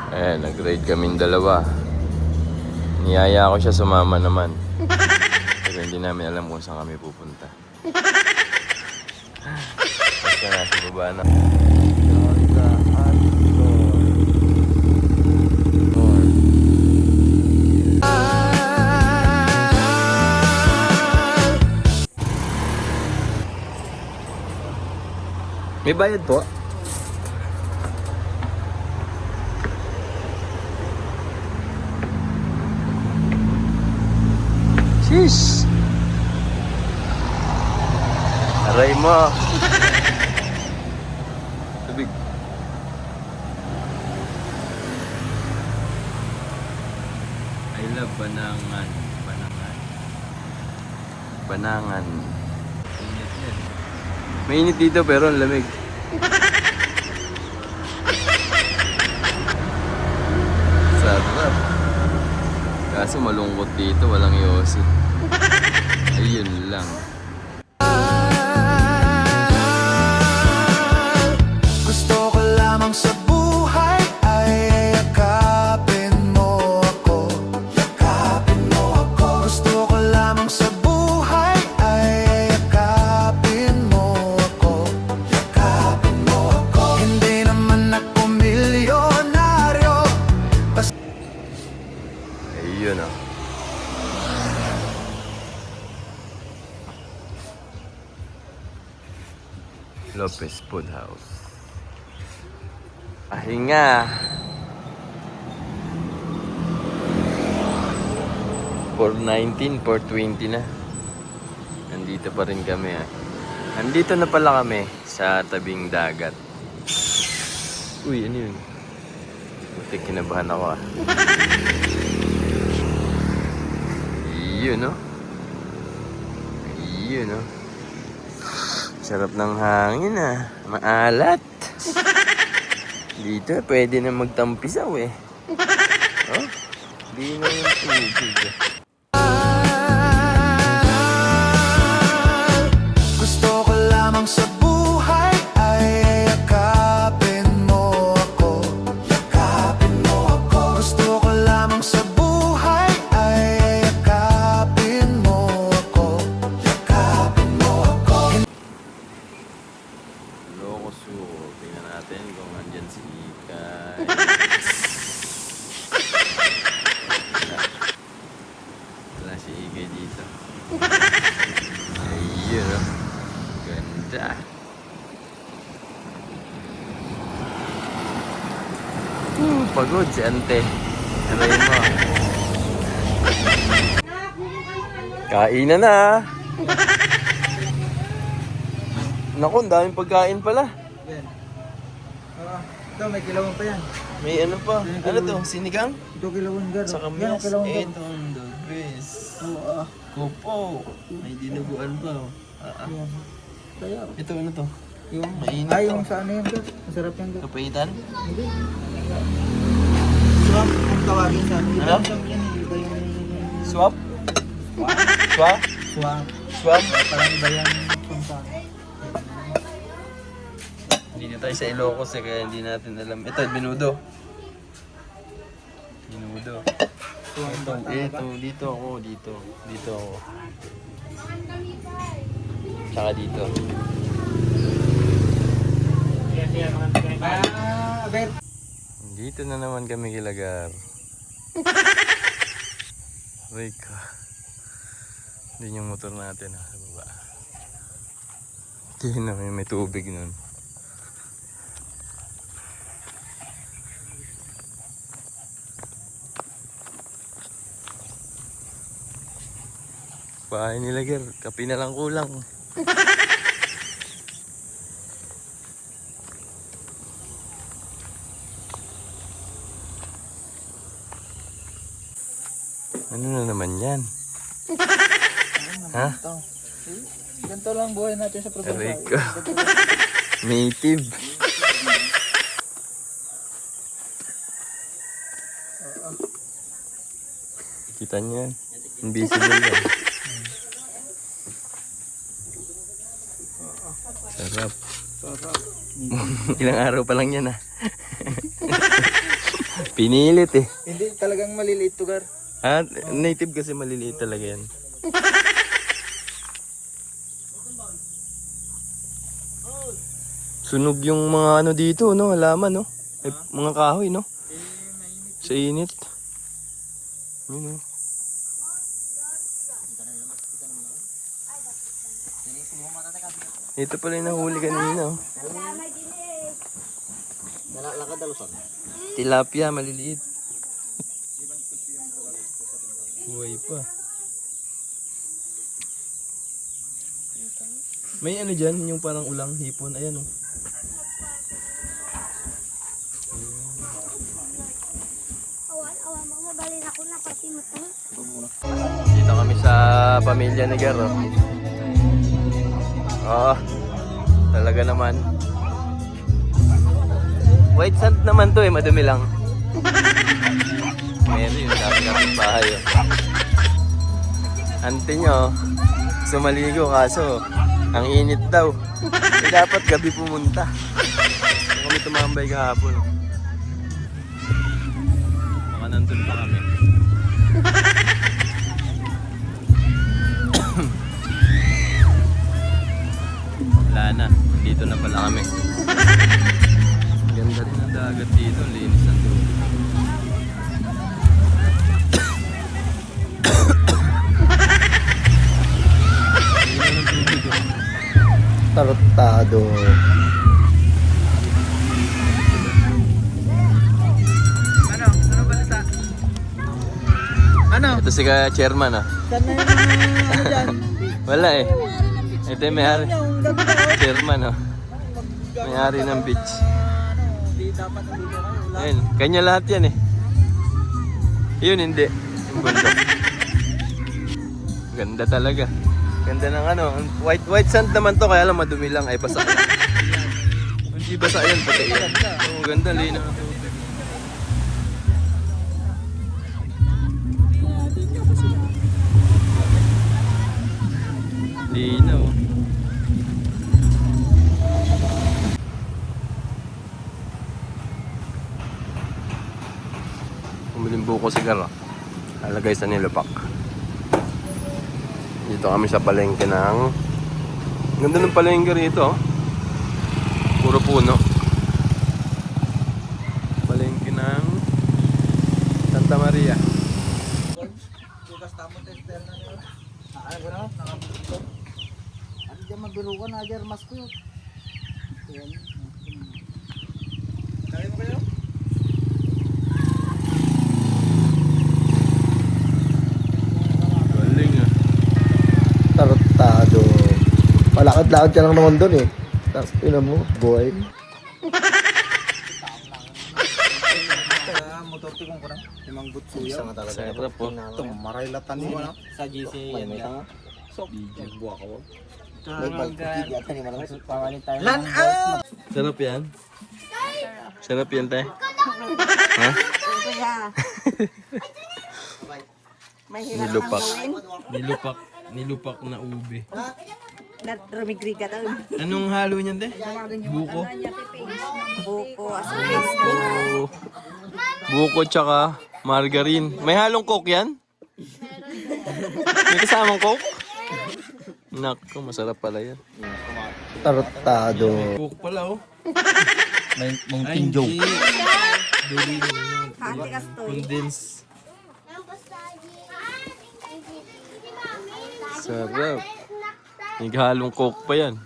Eh, nag-ride kaming dalawa. Niyaya ko siya sumama naman. Pero hindi namin alam kung saan kami pupunta. Basta nasa baba na. May bayad po? Sheesh! Aray mo! Tubig. I love Banangan. Banangan. Init yan. Mainit dito pero ang lamig. Sarap. Kaso malungkot dito, walang yosi. Ayun lang. Gusto ko lamang sa buhay ay yakapin mo ako. Yakapin mo ako. Gusto ko lamang sa buhay ay yakapin mo ako. Yakapin mo ako. Hindi naman ako milyonaryo. Ayun ah. Lopez Food House. Pahinga. 419, 420 na. Nandito pa rin kami ah. Nandito na pala kami sa tabing dagat. Uy, ano yun? Buti kinabahan ako ah. Yun no? Yun no? Sarap ng hangin ah. Maalat. Dito pwede na magtampisaw eh. Oh, di na yung tubig. Gusto ko lamang sa buhay ay yakapin mo ako. Yakapin mo ako. Gusto ko lamang sa buhay ay yakapin mo ako. Yakapin mo ako. Lokosu. Tingnan natin kung andyan si Ikay. Wala si Ikay dito. Ayun oh. Ganda. Pagod si Ante. Aray mo. Kainan na. Naku, ang daming pagkain pala. Yan. Ito, may kilawang pa yan. May ano pa? Ano to? Sinigang? Ito kilawang garo. Sa Yan, kamis. kilawang garo. Ito ang the best. Oo, Kupo. May dinuguan pa. Oh. yan. Kaya, Ito ano to? yung, Mainit yung to. sa ano yan, Gar? Masarap yan, Gar. Kapaitan? Hindi. Swamp, kung tawagin sa amin. Ano? Yan, iba yung... Swap? Swap? Swamp. Swap? Parang iba yung kung sa Hindi na tayo sa Ilocos eh, kaya hindi natin alam. Ito, binudo. Binudo. Ito, dito ako, dito. Dito ako. Tsaka dito. Bet. Dito na naman kami kilagar. Aray ka. Doon yung motor natin ha, sa baba. Tingnan na may tubig nun. Bahay nila Ger, kape na lang kulang. Ano na naman yan? Ha? Ito. Ganito lang buhay natin sa probinsya. Aray ko. Native. Kita niyo yan. Invisible yan. Sarap. Sarap. Ilang araw pa lang yan ah. Pinilit eh. Hindi talagang maliliit to, Gar. Native kasi maliliit talaga yan. Sunog yung mga ano dito, no? Halaman, no? Mga kahoy, no? Sa init. Yun, no? Ito pala yung nahuli kanina, oh. Tilapia, maliliit. Buhay pa. May ano dyan, yung parang ulang hipon. Ayan, oh. Dito kami sa pamilya ni Garo. Oo. Talaga naman. White sand naman to eh, madumi lang. Meron yung dapat bahay, oh. Ante nyo, sumaligo kaso ang init daw. Eh, dapat gabi pumunta. Kung kami tumambay kahapon. Baka nandun pa kami. Wala na, dito na pala kami. Ganda rin ang dagat dito, linis ang tubig. Tartado. Ano balita? Ano? Ito si chairman, ah. Saan na yung ano dyan? Wala eh. Ito yung may-ari. Yung gabi na, Chairman, oh. May-ari ng beach. di dapat nandito kayo. Ayun, kanya lahat yan eh. Yun hindi. Yung bundok. Ganda talaga. Ganda ng ano. White sand naman to, kaya lang madumi lang. Ay, basa yan. Hindi basa yan, pati yan. Oo, ganda. Lino ng tubig. Lino. Pumiling buko sigara. Lalagay sa nilupak. Dito kami sa palengke ng... Ganda ng palengke rito, oh. Puro puno. Palengke ng Santa Maria. Bukas tamo tester na nyo. Ano ko na? Nakabuto. Ano dyan mabirugan na dyan mas ko yun. Yan. Kaya mo kayo? Galing, ah. Tartado. Palakad-lakad ka lang naman doon eh. Tapos ina mo, boy. Motortikong ko na. Limang butsuya. Sarap po. Itong maraylatan mo na. Sa GC yan. So, buwa ka mo. Lan out! Sarap yan. Sarap yan, te. Ha? Nilupak na ube. Rumigriga daw. Anong halo niyan, te? Buko? Buko, asukis. Buko tsaka margarine. May halong coke yan? May kasamang coke? Naku, masarap pala yan. Tartado. Coke pala, oh. May Mountain Dew. Hati kastoy. Condense. Sarap. May halong coke pa yan.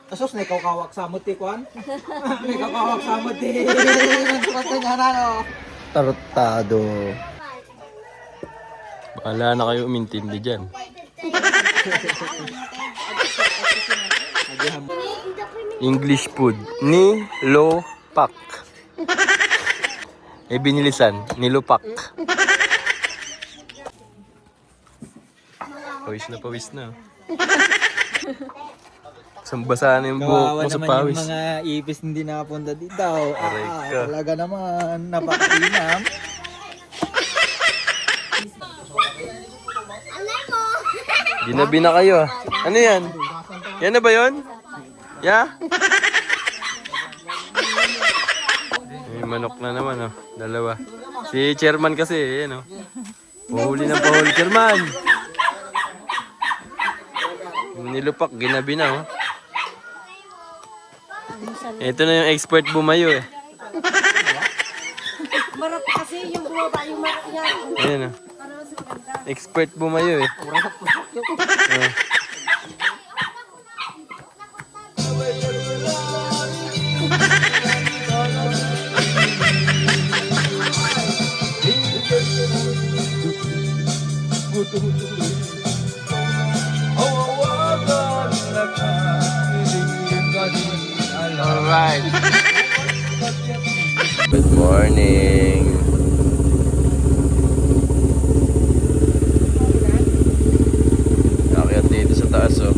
Asos na ikaw kawak sa muti kuan. Ikaw kawak sa muti. Nagsukat ka niya na no. Tartado. Bahala na kayo umintindi dyan. English food. Nilopak. Eh, binilisan. Nilopak. Pawis na. Sambasa na yung buhok mo sa pawis. Yung mga ipis hindi nakapunta dito. Aray ka. Talaga naman. Napakainam. Ginabi na kayo, ah. Ano yan? Yan na ba yun? Yeah? May manok na naman, oh. Dalawa. Si chairman kasi, eh, no? Pahuli ng pahuli. Chairman! Nilupak, ginabi na, oh. Ito na yung expert bumayo, eh. Marap kasi yung bumaba yung marap niya. Ayan, oh. Expert bumayo, eh. Oh. Alright. Good morning. Akyat dito sa taas, oh.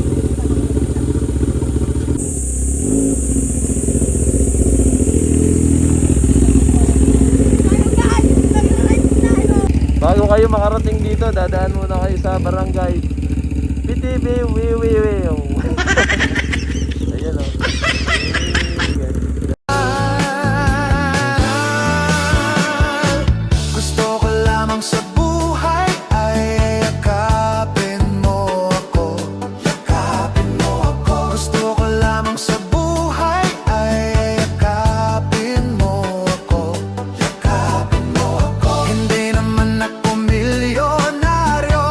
Bago kayo makarating dito, dadaan muna kayo sa barangay BTB Wiwiwi. Ayan, oh. Gusto ko lamang sa buhay ay yakapin mo ako. Yakapin mo ako. Gusto ko lamang sa buhay ay yakapin mo ako. Yakapin mo ako. Hindi naman ako milyonaryo,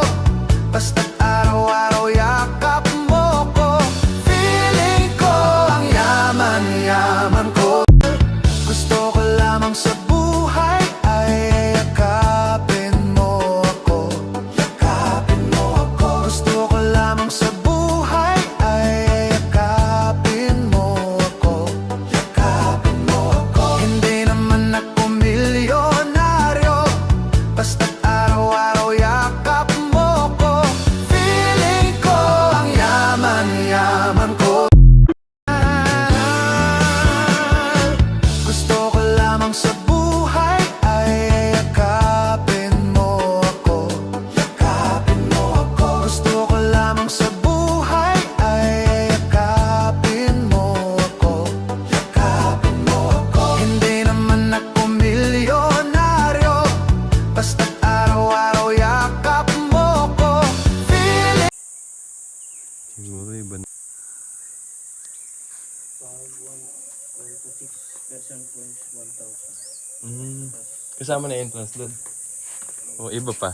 basta't araw-araw yakap mo ko. Feeling ko ang yaman-yaman ko. Gusto ko lamang sa buhay ay yakapin mo ako. Yakapin mo ako. Gusto ko lamang sa buhay ay yakapin mo ako. Yakapin mo ako. Hindi naman ako milyonaryo, basta't araw-araw yakap mo ko. Feeling ko ang yaman-yaman ko. Gusto ko lamang sa buhay ay yakapin mo ako. Yakapin mo ako. Gusto ko lamang sa buhay ay yakapin mo ako. Yakapin mo ako. Hindi naman ako milyonaryo, basta't araw-araw yakap mo ko. Feeling Siguro iba na. Kasama na entrance doon. O iba pa.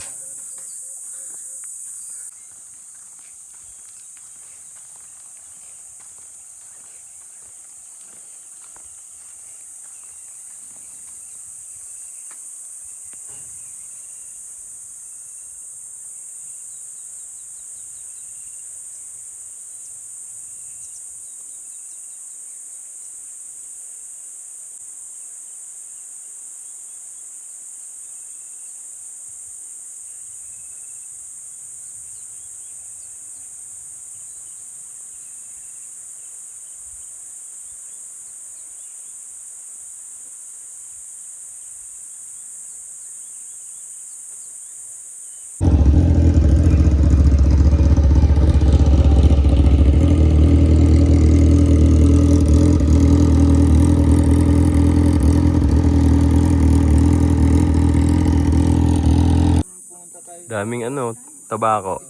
Daming ano, tabako.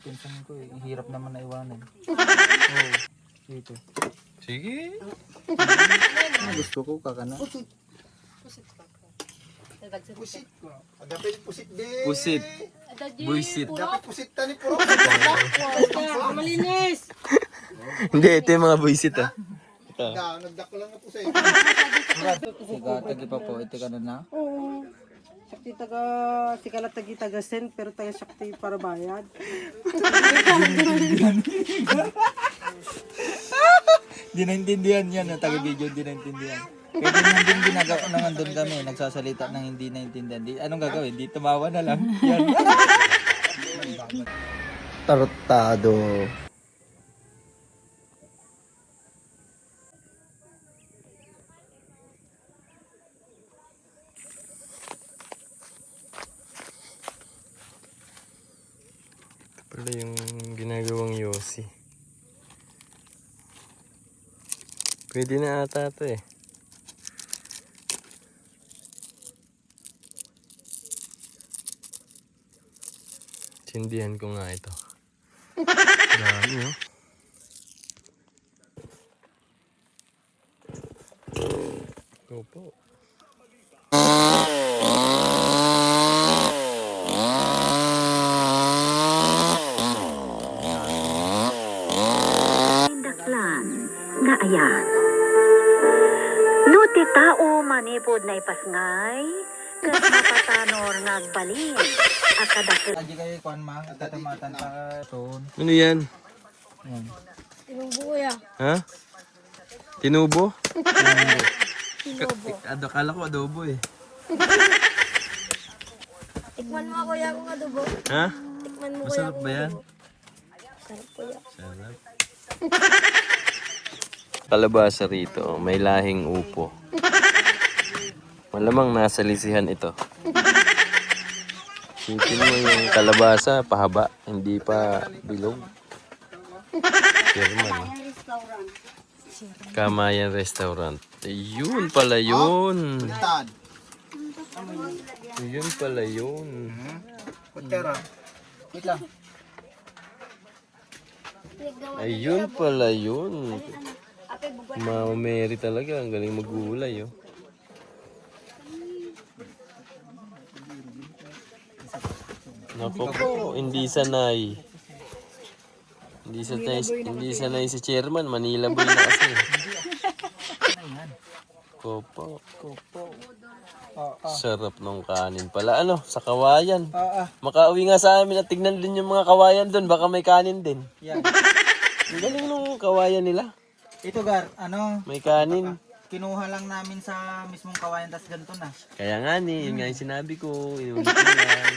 Pinsan ko eh, hirap naman na iwanan. Oo, dito. Sige. Gusto ko kakana. Pusit ko. Dapat pusit din. Pusit. Buisit. Dapat pusit tani puro. Malinis! Hindi, ito yung mga buisit, ah. Ito. Nagdako lang na pusit. Siga, tagi pa po, ito ka na. Oo. Sakti taga, sikala tagi taga send pero taga sakti para bayad. Di naintindihan yan, taga-video, di naintindihan. Kaya din din ginagawa naman doon kami, nagsasalita ng hindi naintindihan. Anong gagawin? Di tumawa na lang. Yan. Tartado. Ito pala yung ginagawang yosi. Pwede na ata ito eh. Sindihan ko nga ito. Dami oh. Go po. Daklan nga aya. No ti tao manipod na ipasngay, kas mapatanor nga agbalin. Akadakit Lagi kayo kuan ma, tatamatan pa ton. Ano yan? Yan. Ha? Tinubo? Tinubo. Kala ko adobo eh. Tikman mo kuya kung adobo. Ha? Tikman mo kuya Masarap kung ba yan? adobo. Sarap kuya. Sarap. Kalabasa rito, may lahing upo. Malamang nasa lisihan ito. Sipin mo yung kalabasa, pahaba, hindi pa bilog. German. Kamayan Restaurant. Yun pala yun. Tad. Yun pala yun. Kutsara. Wait lang. Ayun pala yun. Mama Mary talaga, ang galing maggulay oh. Naku po, hindi sanay. Hindi sanay si chairman, Manila boy na kasi. Kopo. Sarap ng kanin pala. Ano, sa kawayan. Makauwi nga sa amin at tignan din yung mga kawayan doon, baka may kanin din. Yan. Ang galing nung kawayan nila. Ito gar, ano, May kanin. kinuha lang namin sa mismong kawayan tas ganito na. Kaya nga ni, yun nga yung sinabi ko, inulit ko lang.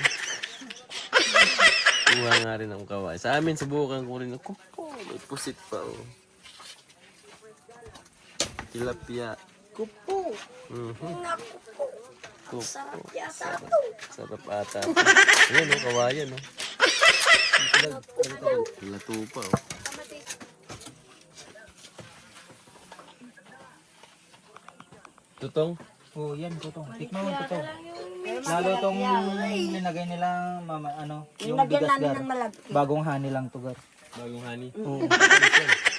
Kuha nga rin ang kawayan. Sa amin, subukan ko rin. Ako po, may pusit pa oh. Tilapia. Kupo. Kupo. Sarap yata ito. Sarap ata. Ayan oh, kawayan oh. Lato pa oh. Tutong? Oh, yan tutong. Tikman mo tutong. Lalo tong linagay nila mama ano, yung bigas gar. Bagong honey lang to gar. Bagong honey. Oo.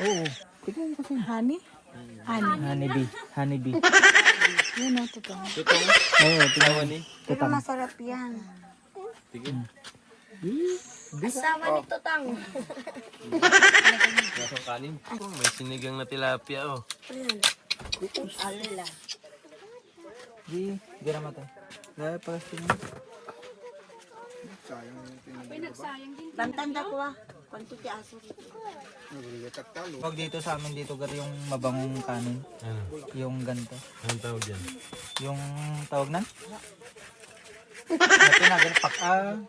Oo. Tikman mo kasi. Honey? Honey bee. Honey bee. Yun o, totoo. Tutong? Oo, tikman mo. Honey? Pero masarap yan. Tigil. Asawa ni Totang. Lasang kanin. Oh, may sinigang na tilapia oh. Alila. Di, gira mata. Dahil pa kasi mo. Bantanda ko ah. Kwanto ti aso. Pag dito sa amin dito gar yung mabangong kanin, Ano? yung ganito. Anong tawag yan? Yung tawag nan? Napinagan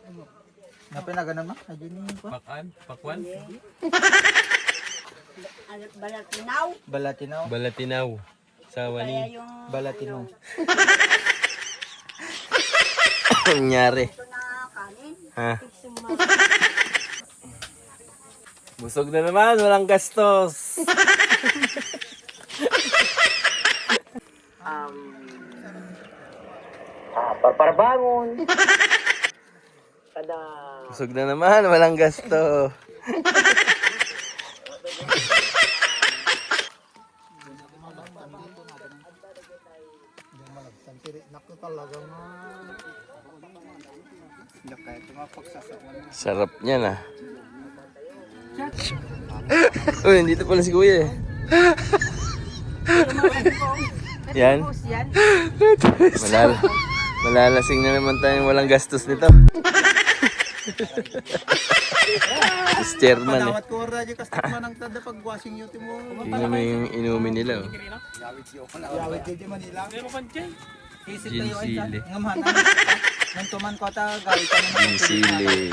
napinagan ma? Ajin ni ko. Pakan? Pakwan? Balatinaw. Balatinaw. Balatinaw. Sawa Kaya ni. yung Balatinaw. Nangyari. ito na kanin. Ha? Busog na naman, walang gastos. Busog na naman, walang gasto. Sarap niyan ah. Uy, dito pala si Kuya eh. Yan. Malalasing na naman tayo, walang gastos nito. Si chairman eh. Panawat ko radyo customer ng tada pag washing duty mo. Tingnan mo yung inumin nila oh. Yawit dito Manila. Isip Gin tayo ay sili. ngamhan. Nang tuman ko ta gawin ka Gin sili.